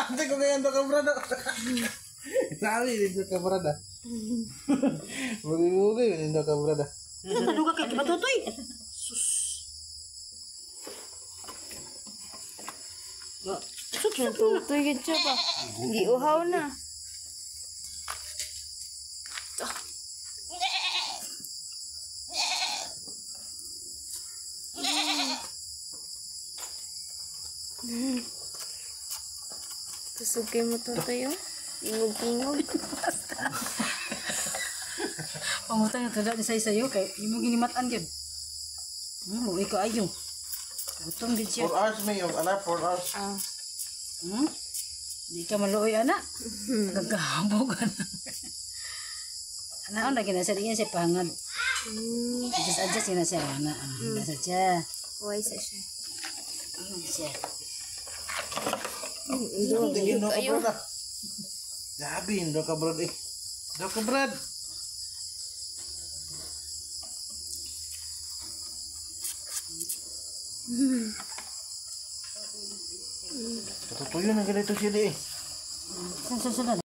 Hindi ko ganyan do kabrada. Sabi dito kabrada. Mugi-mugi dito kabrada. Taduga kay kibatutoy. Sus. Natutoy gid siya pa. Giuhaw na. Kasugay mo to tayo. Ingog-ingog. Pangutang ito dahil sa isayo kay imo ginimatan yun. Uy ka ayo. Utong din 4 siya. hours may yung anak 4 hours. Di ka maluoy anak. Gagabog anak. Anak, lagi na siya. Di siya pangad. Adjust yun na siya. Anak, nasa siya. Uway sa siya. Siya. Tingin do kabrada. Sabi do kabrad eh. Do kabrad. Katutuyo na ganito siya di eh. Saan susunod?